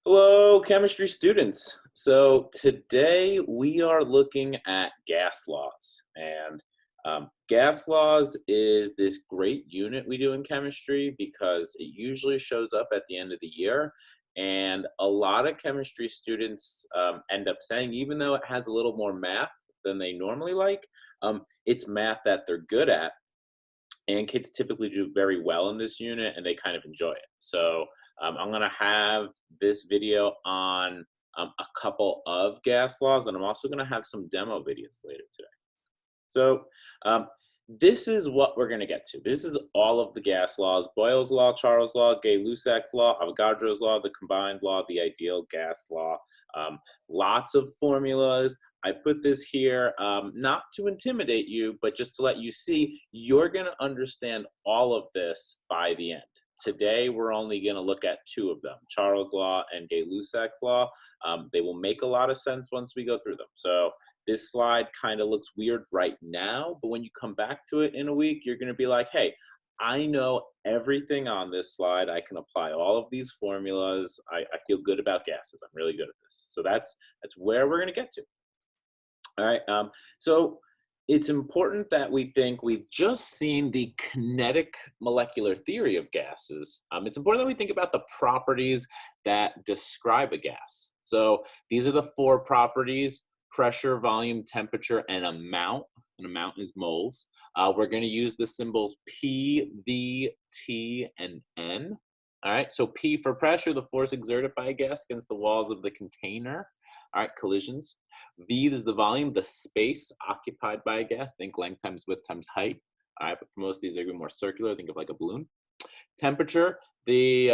Hello, chemistry students. So today we are looking at gas laws. And gas laws is this great unit we do in chemistry because it usually shows up at the end of the year. And a lot of chemistry students end up saying, even though it has a little more math than they normally like, it's math that they're good at, and kids typically do very well in this unit and they kind of enjoy it. So I'm going to have this video on a couple of gas laws, and I'm also going to have some demo videos later today. So um, this is what we're going to get to. This is all of the gas laws: Boyle's law, Charles' law, Gay-Lussac's law, Avogadro's law, the combined law, the ideal gas law. Um, Lots of formulas. I put this here not to intimidate you, but just to let you see you're going to understand all of this by the end. Today, we're only going to look at two of them, Charles' law and Gay-Lussac's law. They will make a lot of sense once we go through them. So this slide kind of looks weird right now, but when you come back to it in a week, you're going to be like, hey, I know everything on this slide. I can apply all of these formulas. I feel good about gases. I'm really good at this. So that's where we're going to get to. All right. So it's important that we think we've just seen the kinetic molecular theory of gases. It's important that we think about the properties that describe a gas. So these are the four properties: pressure, volume, temperature, and amount. An amount is moles. We're going to use the symbols P, V, T, and N. All right, so P for pressure, the force exerted by a gas against the walls of the container. All right, collisions. V is the volume, the space occupied by a gas. Think length times width times height. All right, but for most of these, they're going to be more circular. Think of like a balloon. Temperature, the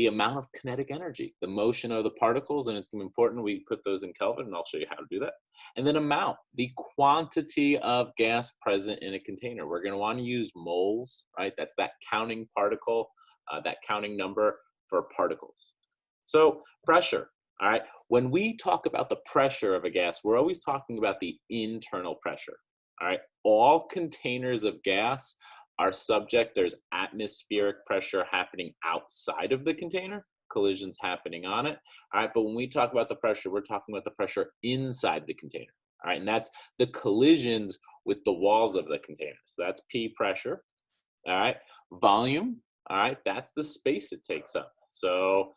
amount of kinetic energy, the motion of the particles, and it's going to be important we put those in Kelvin, and I'll show you how to do that. And then amount, the quantity of gas present in a container. We're going to want to use moles, right? That's that counting particle, that counting number for particles. So pressure, all right? When we talk about the pressure of a gas, we're always talking about the internal pressure, all right? All containers of gas are subject, there's atmospheric pressure happening outside of the container, collisions happening on it, all right? But when we talk about the pressure, we're talking about the pressure inside the container, all right? And that's the collisions with the walls of the container. So that's P, pressure, all right? Volume, all right, that's the space it takes up. So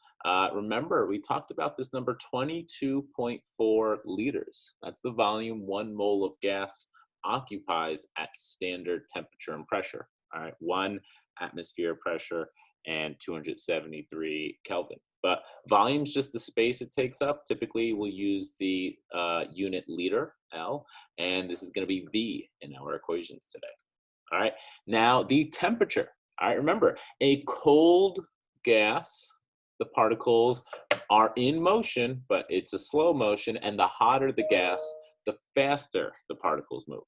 remember, we talked about this number, 22.4 liters. That's the volume 1 mole of gas occupies at standard temperature and pressure. All right, 1 atmosphere pressure and 273 Kelvin. But volume's just the space it takes up. Typically, we'll use the unit liter, L, and this is going to be V in our equations today. All right, now the temperature. All right, remember, a cold gas, the particles are in motion, but it's a slow motion, and the hotter the gas, the faster the particles move.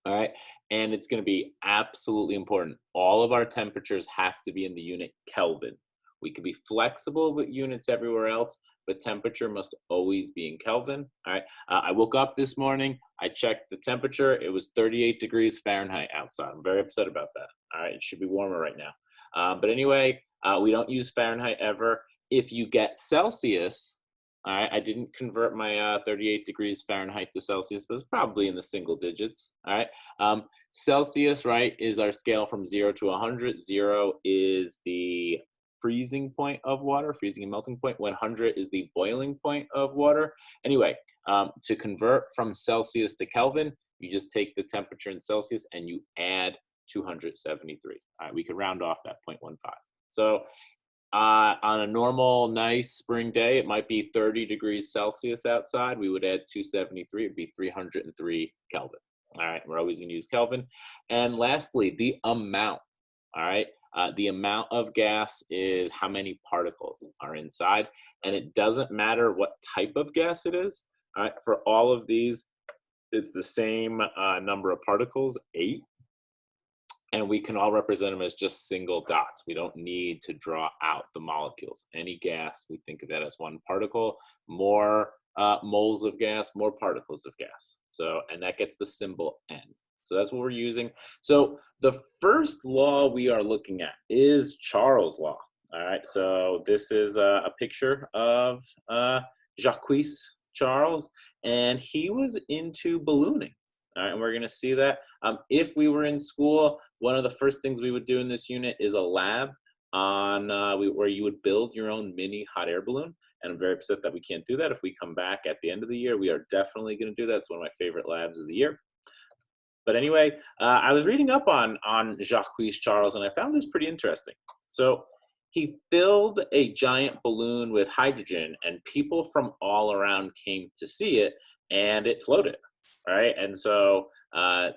All right, and it's going to be absolutely important. All of our temperatures have to be in the unit Kelvin. We can be flexible with units everywhere else, but temperature must always be in Kelvin. All right, I woke up this morning, I checked the temperature, it was 38 degrees Fahrenheit outside. I'm very upset about that. All right, it should be warmer right now. But anyway, we don't use Fahrenheit ever. If you get Celsius, all right, I didn't convert my 38 degrees Fahrenheit to Celsius, but it's probably in the single digits. All right, Celsius, right, is our scale from 0 to 100. 0 is the freezing point of water, freezing and melting point. 100 is the boiling point of water. Anyway, to convert from Celsius to Kelvin, you just take the temperature in Celsius and you add 273. All right, we could round off that 0.15. So on a normal, nice spring day, it might be 30 degrees Celsius outside. We would add 273, it'd be 303 Kelvin. All right, we're always gonna use Kelvin. And lastly, the amount, all right? The amount of gas is how many particles are inside, and it doesn't matter what type of gas it is. All right, for all of these, it's the same number of particles, 8, and we can all represent them as just single dots. We don't need to draw out the molecules. Any gas, we think of that as one particle. More moles of gas, more particles of gas. So, and that gets the symbol N. So that's what we're using. So the first law we are looking at is Charles' law. All right, so this is a picture of Jacques Charles, and he was into ballooning. All right, and we're gonna see that. If we were in school, one of the first things we would do in this unit is a lab on where you would build your own mini hot air balloon. And I'm very upset that we can't do that. If we come back at the end of the year, we are definitely gonna do that. It's one of my favorite labs of the year. But anyway, I was reading up on Jacques Charles, and I found this pretty interesting. So he filled a giant balloon with hydrogen, and people from all around came to see it, and it floated, right? And so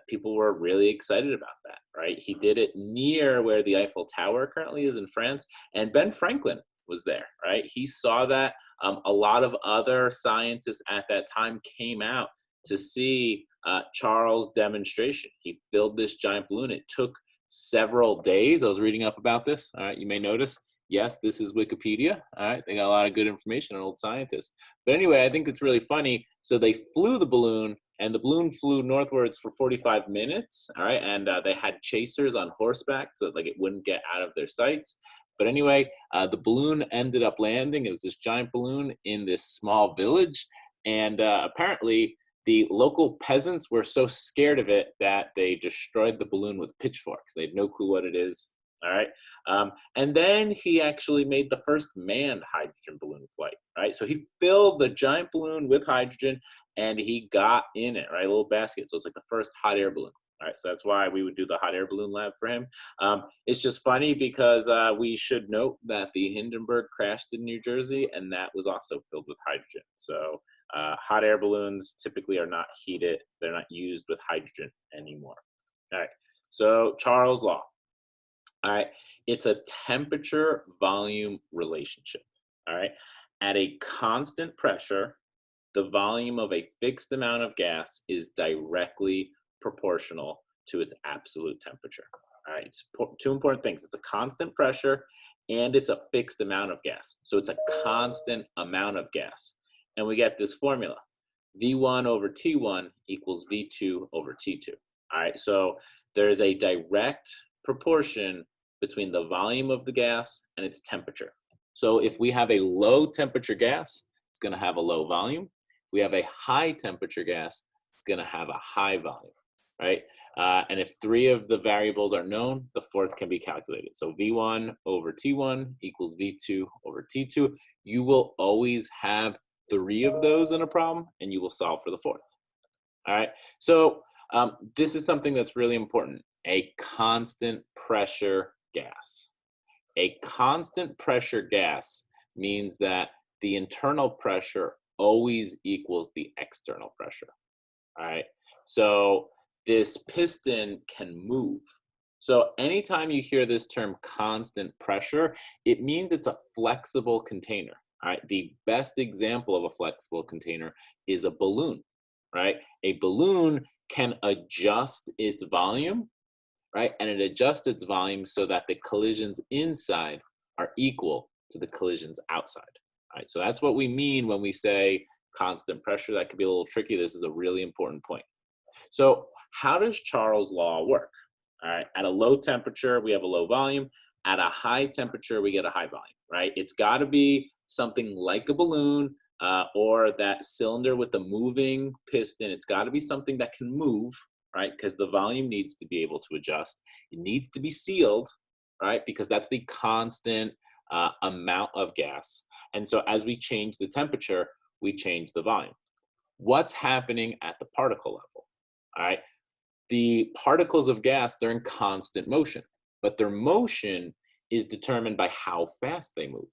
people were really excited about that, right? He did it near where the Eiffel Tower currently is in France, and Ben Franklin was there, right? He saw that. A lot of other scientists at that time came out to see Charles' demonstration. He filled this giant balloon. It took several days. I was reading up about this. All right, you may notice, yes, this is Wikipedia. All right, they got a lot of good information on old scientists. But anyway, I think it's really funny. So they flew the balloon, and the balloon flew northwards for 45 minutes. All right, and they had chasers on horseback so that, like, it wouldn't get out of their sights. But anyway, the balloon ended up landing. It was this giant balloon in this small village, and apparently the local peasants were so scared of it that they destroyed the balloon with pitchforks. They had no clue what it is. All right. And then he actually made the first manned hydrogen balloon flight. Right. So he filled the giant balloon with hydrogen and he got in it, right? A little basket. So it's like the first hot air balloon. All right. So that's why we would do the hot air balloon lab for him. It's just funny because we should note that the Hindenburg crashed in New Jersey, and that was also filled with hydrogen. So hot air balloons typically are not heated. They're not used with hydrogen anymore. All right, so Charles' law. All right, it's a temperature volume relationship. All right, at a constant pressure, the volume of a fixed amount of gas is directly proportional to its absolute temperature. All right, it's two important things. It's a constant pressure and it's a fixed amount of gas. So it's a constant amount of gas. And we get this formula. V1 over T1 equals V2 over T2. All right, so there's a direct proportion between the volume of the gas and its temperature. So if we have a low temperature gas, it's going to have a low volume. If we have a high temperature gas, it's going to have a high volume, right? And if three of the variables are known, the fourth can be calculated. So V1 over T1 equals V2 over T2. You will always have three of those in a problem, and you will solve for the fourth. All right, so this is something that's really important. A constant pressure gas. A constant pressure gas means that the internal pressure always equals the external pressure. All right, so this piston can move. So anytime you hear this term constant pressure, it means it's a flexible container. All right, the best example of a flexible container is a balloon, right? A balloon can adjust its volume, right? And it adjusts its volume so that the collisions inside are equal to the collisions outside. All right, so that's what we mean when we say constant pressure. That could be a little tricky. This is a really important point. So how does Charles' law work? All right, at a low temperature, we have a low volume. At a high temperature, we get a high volume, right? It's got to be something like a balloon or that cylinder with the moving piston. It's got to be something that can move, right? Because the volume needs to be able to adjust. It needs to be sealed, right? Because that's the constant amount of gas. And so as we change the temperature, we change the volume. What's happening at the particle level? All right, the particles of gas, they're in constant motion, but their motion is determined by how fast they move.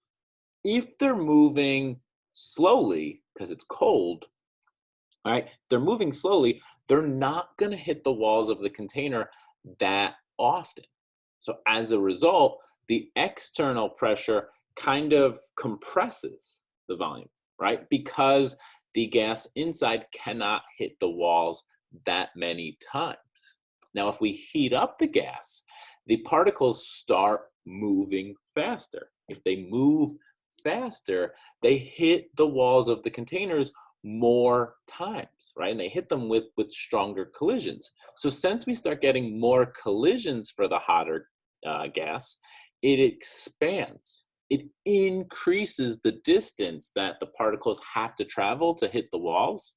If they're moving slowly, because it's cold, all right, they're moving slowly, they're not going to hit the walls of the container that often. So as a result, the external pressure kind of compresses the volume, right? Because the gas inside cannot hit the walls that many times. Now, if we heat up the gas, the particles start moving faster. If they move faster, they hit the walls of the containers more times, right? And they hit them with stronger collisions. So since we start getting more collisions for the hotter gas, it expands, it increases the distance that the particles have to travel to hit the walls.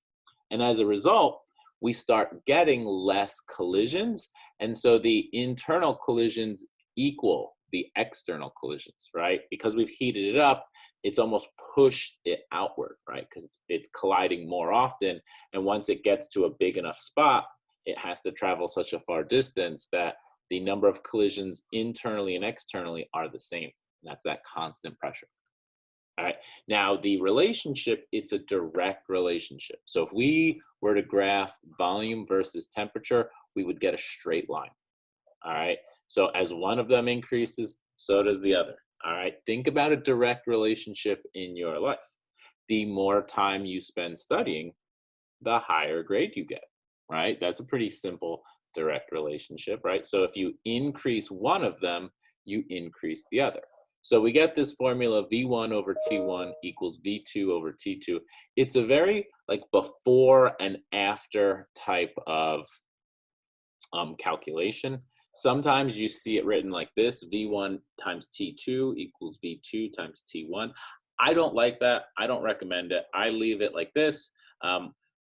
And as a result, we start getting less collisions. And so the internal collisions equal the external collisions, right? Because we've heated it up, it's almost pushed it outward, right? Because it's colliding more often. And once it gets to a big enough spot, it has to travel such a far distance that the number of collisions internally and externally are the same. And that's that constant pressure. All right. Now, the relationship, it's a direct relationship. So if we were to graph volume versus temperature, we would get a straight line. All right. So as one of them increases, so does the other. All right. Think about a direct relationship in your life. The more time you spend studying, the higher grade you get, right? That's a pretty simple direct relationship, right? So if you increase one of them, you increase the other. So we get this formula V1 over T1 equals V2 over T2. It's a very like before and after type of calculation. Sometimes you see it written like this, V1 times T2 equals V2 times T1. I don't like that. I don't recommend it. I leave it like this.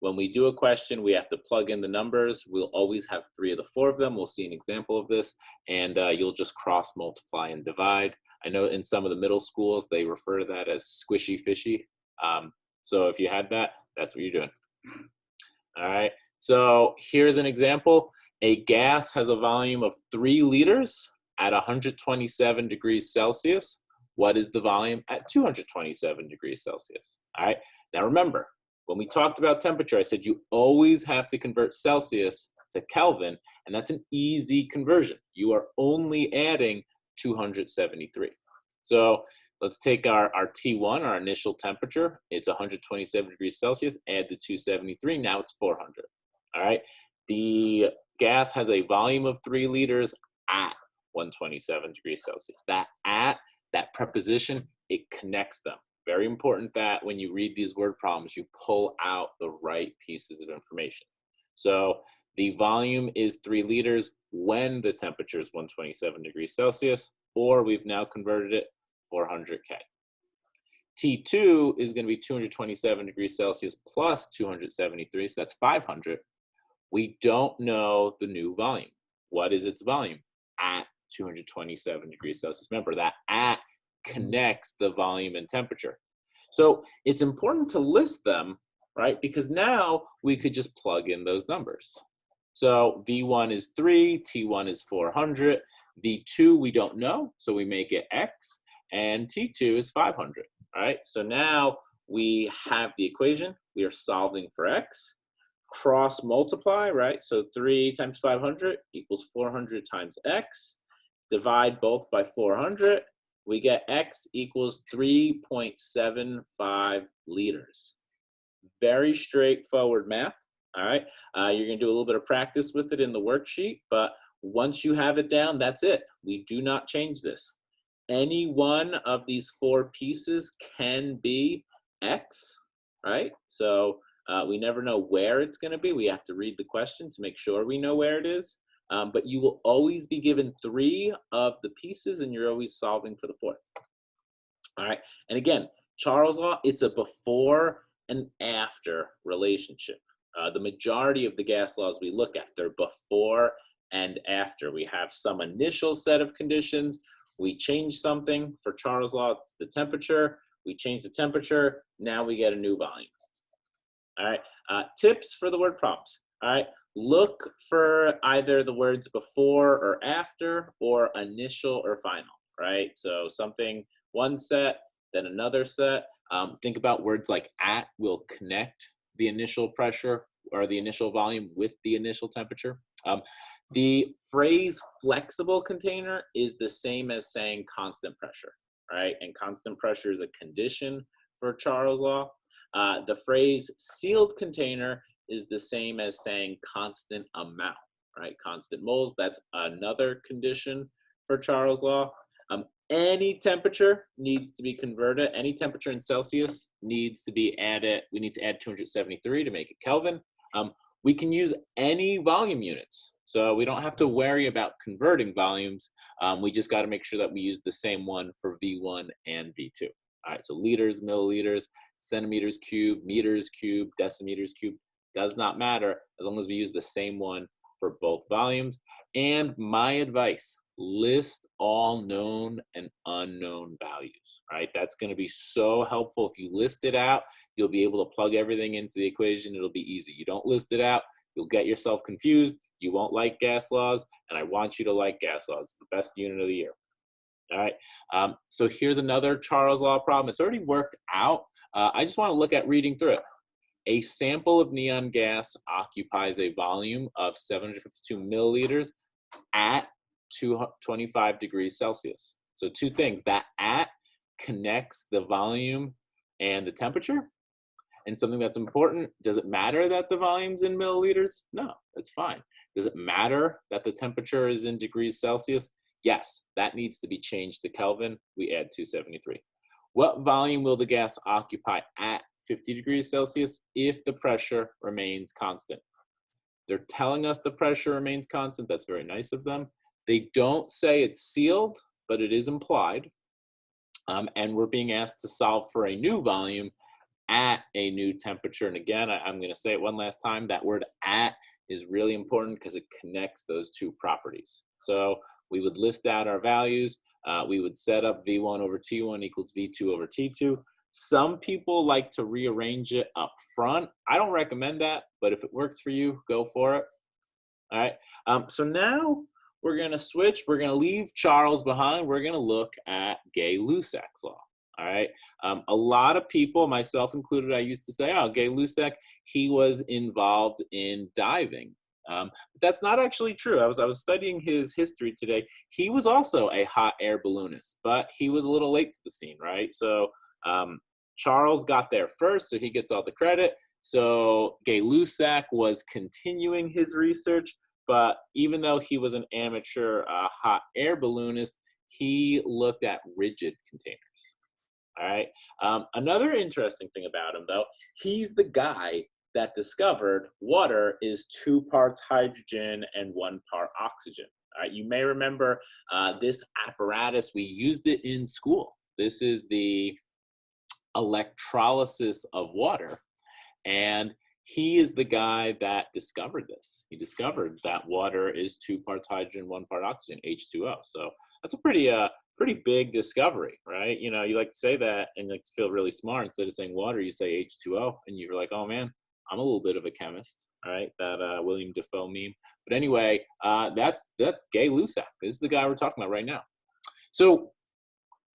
When we do a question, we have to plug in the numbers. We'll always have 3 of the 4 of them. We'll see an example of this, and you'll just cross multiply and divide. I know in some of the middle schools, they refer to that as squishy fishy. So if you had that, that's what you're doing. All right, so here's an example. A gas has a volume of 3 liters at 127 degrees Celsius. What is the volume at 227 degrees Celsius? All right, now remember, when we talked about temperature, I said you always have to convert Celsius to Kelvin, and that's an easy conversion. You are only adding 273. So let's take our T1, our initial temperature. It's 127 degrees Celsius, add the 273, now it's 400. All right, the gas has a volume of 3 liters at 127 degrees Celsius. That preposition, it connects them. Very important that when you read these word problems, you pull out the right pieces of information. So the volume is 3 liters when the temperature is 127 degrees Celsius, or we've now converted it 400 K. T2 is going to be 227 degrees Celsius plus 273, so that's 500. We don't know the new volume. What is its volume? At 227 degrees Celsius. Remember, that at connects the volume and temperature. So it's important to list them, right? Because now we could just plug in those numbers. So V1 is 3, T1 is 400, V2 we don't know, so we make it X, and T2 is 500, right? So now we have the equation. We are solving for X. Cross multiply, right? So 3 times 500 equals 400 times X. Divide both by 400. We get X equals 3.75 liters. Very straightforward math, all right? You're gonna do a little bit of practice with it in the worksheet, but once you have it down, that's it. We do not change this. Any one of these 4 pieces can be X, right? So we never know where it's gonna be. We have to read the question to make sure we know where it is. But you will always be given 3 of the pieces, and you're always solving for the 4th. All right, and again, Charles' law, it's a before and after relationship. The majority of the gas laws we look at, they're before and after. We have some initial set of conditions. We change something. For Charles' law, it's the temperature. We change the temperature. Now we get a new volume. All right, tips for the word prompts. All right. Look for either the words before or after, or initial or final, right? So something, one set, then another set. Think about words like at will connect the initial pressure or the initial volume with the initial temperature. The phrase flexible container is the same as saying constant pressure, right? And constant pressure is a condition for Charles' law. The phrase sealed container is the same as saying constant amount, right? Constant moles, that's another condition for Charles' law. Any temperature needs to be converted. Any temperature in Celsius needs to be added. We need to add 273 to make it Kelvin. We can use any volume units. So we don't have to worry about converting volumes. We just got to make sure that we use the same one for V1 and V2. All right, so liters, milliliters, centimeters cubed, meters cubed, decimeters cubed, does not matter as long as we use the same one for both volumes. And my advice, list all known and unknown values, right? That's going to be so helpful. If you list it out, you'll be able to plug everything into the equation. It'll be easy. You don't list it out, you'll get yourself confused. You won't like gas laws, and I want you to like gas laws. It's the best unit of the year. All right. So here's another Charles Law problem. It's already worked out. I just want to look at reading through it. A sample of neon gas occupies a volume of 752 milliliters at 225 degrees Celsius. So two things, that at connects the volume and the temperature. And something that's important, does it matter that the volume's in milliliters? No, that's fine. Does it matter that the temperature is in degrees Celsius? Yes, that needs to be changed to Kelvin. We add 273. What volume will the gas occupy at 50 degrees Celsius if the pressure remains constant? They're telling us the pressure remains constant. That's very nice of them. They don't say it's sealed, but it is implied. And we're being asked to solve for a new volume at a new temperature. And again, I'm going to say it one last time. That word at is really important because it connects those two properties. So we would list out our values. We would set up V1 over T1 equals V2 over T2. Some people like to rearrange it up front. I don't recommend that, but if it works for you, go for it. All right. So now we're going to switch. We're going to leave Charles behind. We're going to look at Gay-Lussac's law. All right. A lot of people, myself included, I used to say, oh, Gay-Lussac, he was involved in diving. But that's not actually true. I was studying his history today. He was also a hot air balloonist, but he was a little late to the scene, right? So Charles got there first, so he gets all the credit. So Gay-Lussac was continuing his research, but even though he was an amateur hot air balloonist, he looked at rigid containers. All right. Another interesting thing about him, though, he's the guy that discovered water is 2 parts hydrogen and 1 part oxygen. All right. You may remember this apparatus. We used it in school. This is the electrolysis of water. And he is the guy that discovered this. He discovered that water is 2 parts hydrogen, 1 part oxygen, H2O. So that's a pretty big discovery, right? You know, you like to say that and like to feel really smart. Instead of saying water, you say H2O, and you're like, oh man, I'm a little bit of a chemist, right? That William Defoe meme. But anyway, that's Gay-Lussac. This is the guy we're talking about right now. So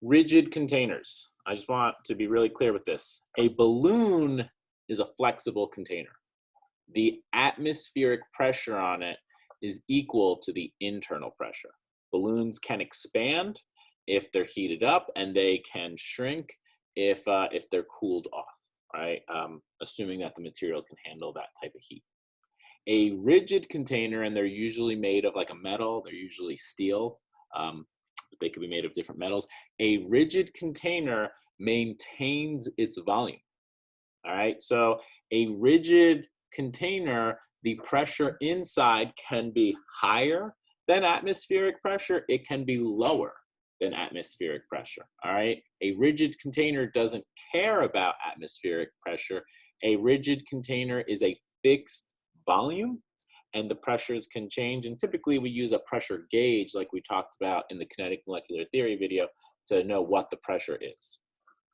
rigid containers. I just want to be really clear with this. A balloon is a flexible container. The atmospheric pressure on it is equal to the internal pressure. Balloons can expand if they're heated up, and they can shrink if they're cooled off, right? Assuming that the material can handle that type of heat. A rigid container, and they're usually made of like a metal, they're usually steel, they could be made of different metals. A rigid container maintains its volume, all right? So a rigid container, the pressure inside can be higher than atmospheric pressure, it can be lower than atmospheric pressure, all right? A rigid container doesn't care about atmospheric pressure. A rigid container is a fixed volume, and the pressures can change. And typically we use a pressure gauge like we talked about in the kinetic molecular theory video to know what the pressure is.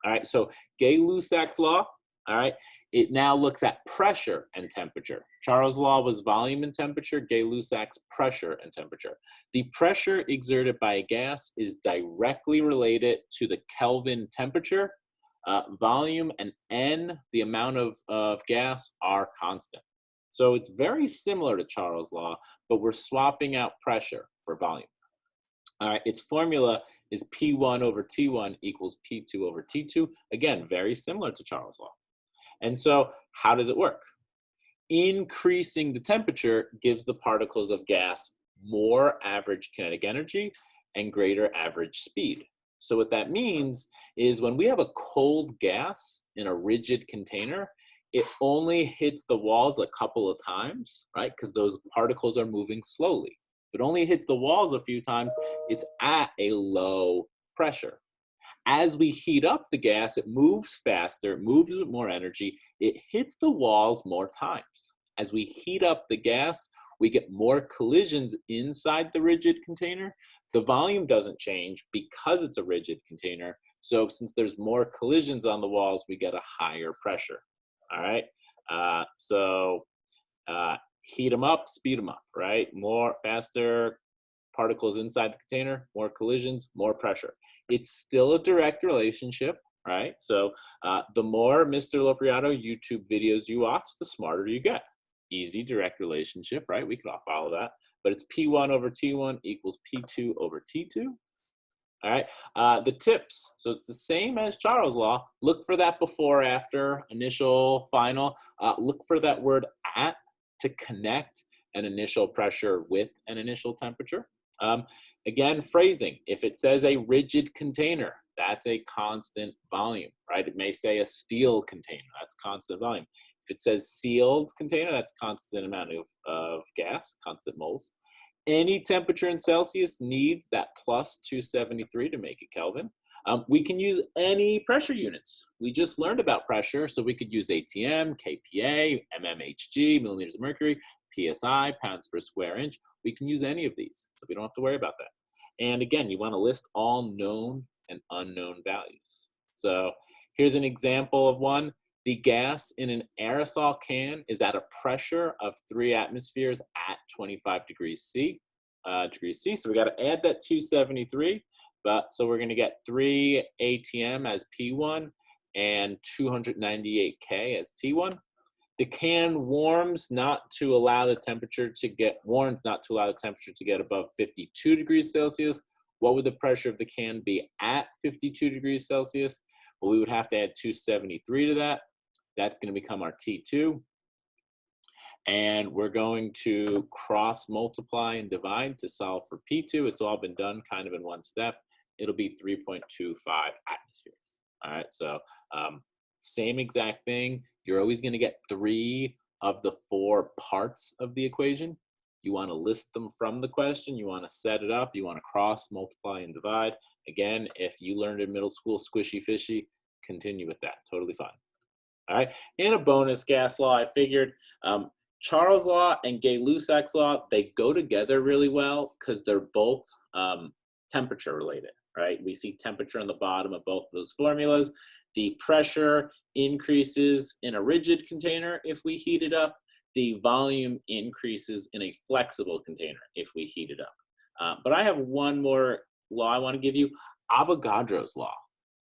All right, so Gay-Lussac's law, all right, it now looks at pressure and temperature. Charles' law was volume and temperature, Gay-Lussac's pressure and temperature. The pressure exerted by a gas is directly related to the Kelvin temperature. Volume and N, the amount of gas, are constant. So it's very similar to Charles' law, but we're swapping out pressure for volume. All right, its formula is P1 over T1 equals P2 over T2. Again, very similar to Charles' law. And so how does it work? Increasing the temperature gives the particles of gas more average kinetic energy and greater average speed. So what that means is when we have a cold gas in a rigid container, it only hits the walls a couple of times, right? Because those particles are moving slowly. If it only hits the walls a few times, it's at a low pressure. As we heat up the gas, it moves faster, moves with more energy. It hits the walls more times. As we heat up the gas, we get more collisions inside the rigid container. The volume doesn't change because it's a rigid container. So since there's more collisions on the walls, we get a higher pressure. All right. Heat them up, speed them up, right? More faster particles inside the container, more collisions, more pressure. It's still a direct relationship, right? So the more Mr. Lopriato YouTube videos you watch, the smarter you get. Easy direct relationship, right? We can all follow that. But it's P1 over T1 equals P2 over T2. All right, the tips. So it's the same as Charles' law. Look for that before, after, initial, final. Look for that word at to connect an initial pressure with an initial temperature. Again, phrasing. If it says a rigid container, that's a constant volume, right? It may say a steel container, that's constant volume. If it says sealed container, that's constant amount of gas, constant moles. Any temperature in Celsius needs that plus 273 to make it Kelvin. We can use any pressure units. We just learned about pressure, so we could use ATM, kPa, mmHg, millimeters of mercury, PSI, pounds per square inch. We can use any of these, so we don't have to worry about that. And again, you want to list all known and unknown values. So here's an example of one. The gas in an aerosol can is at a pressure of 3 atmospheres at 25 degrees C. So we got to add that 273. So we're going to get 3 ATM as P1 and 298 K as T1. The can warms not to allow the temperature to get above 52 degrees Celsius. What would the pressure of the can be at 52 degrees Celsius? Well, we would have to add 273 to that. That's going to become our T2. And we're going to cross multiply and divide to solve for P2. It's all been done kind of in one step. It'll be 3.25 atmospheres. All right, so same exact thing. You're always going to get 3 of the 4 parts of the equation. You want to list them from the question. You want to set it up. You want to cross, multiply, and divide. Again, if you learned in middle school squishy fishy, continue with that. Totally fine. All right, and a bonus gas law, I figured Charles' law and Gay-Lussac's law, they go together really well because they're both temperature related, right? We see temperature on the bottom of both of those formulas. The pressure increases in a rigid container if we heat it up. The volume increases in a flexible container if we heat it up. But I have one more law I want to give you, Avogadro's law.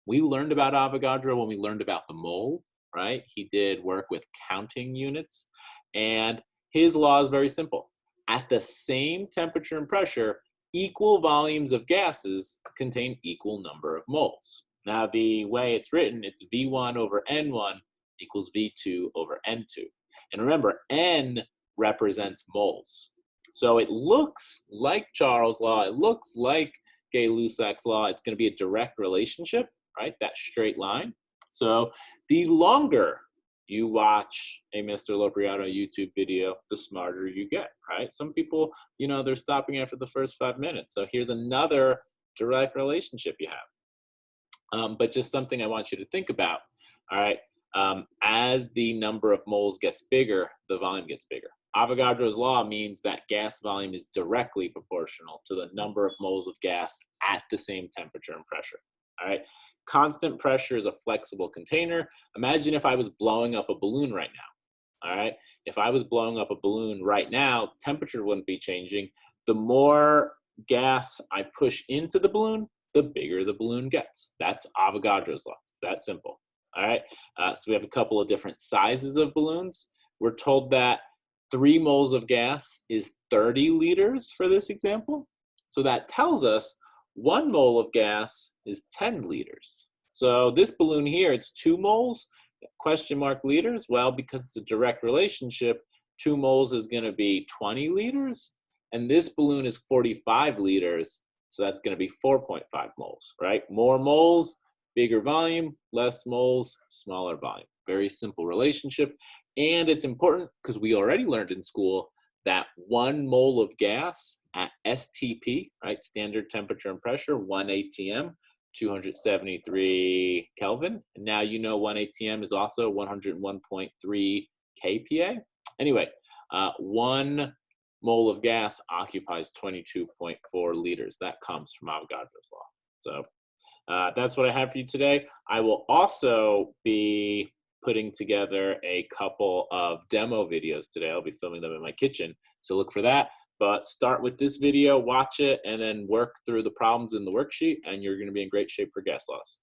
We learned about Avogadro when we learned about the mole, right? He did work with counting units, and his law is very simple. At the same temperature and pressure, equal volumes of gases contain equal number of moles. Now, the way it's written, it's V1 over N1 equals V2 over N2. And remember, N represents moles. So it looks like Charles' law, it looks like Gay-Lussac's law. It's going to be a direct relationship, right? That straight line. So the longer you watch a Mr. Lopriato YouTube video, the smarter you get, right? Some people, they're stopping after the first 5 minutes. So here's another direct relationship you have. But just something I want you to think about, all right? As the number of moles gets bigger, the volume gets bigger. Avogadro's law means that gas volume is directly proportional to the number of moles of gas at the same temperature and pressure, all right? Constant pressure is a flexible container. Imagine if I was blowing up a balloon right now, all right? If I was blowing up a balloon right now, the temperature wouldn't be changing. The more gas I push into the balloon, the bigger the balloon gets. That's Avogadro's law. It's that simple, all right? So we have a couple of different sizes of balloons. We're told that 3 moles of gas is 30 liters for this example. So that tells us 1 mole of gas is 10 liters. So this balloon here, it's 2 moles, question mark liters. Well, because it's a direct relationship, 2 moles is going to be 20 liters. And this balloon is 45 liters. So that's going to be 4.5 moles, right? More moles, bigger volume, less moles, smaller volume. very simple relationship. And it's important because we already learned in school that 1 mole of gas at STP, right, standard temperature and pressure, 1 atm, 273 Kelvin. And now you know 1 atm is also 101.3 kPa. Anyway, 1 mole of gas occupies 22.4 liters. That comes from Avogadro's law. So that's what I have for you today. I will also be putting together a couple of demo videos today. I'll be filming them in my kitchen, so look for that. But start with this video, watch it, and then work through the problems in the worksheet, and you're going to be in great shape for gas laws.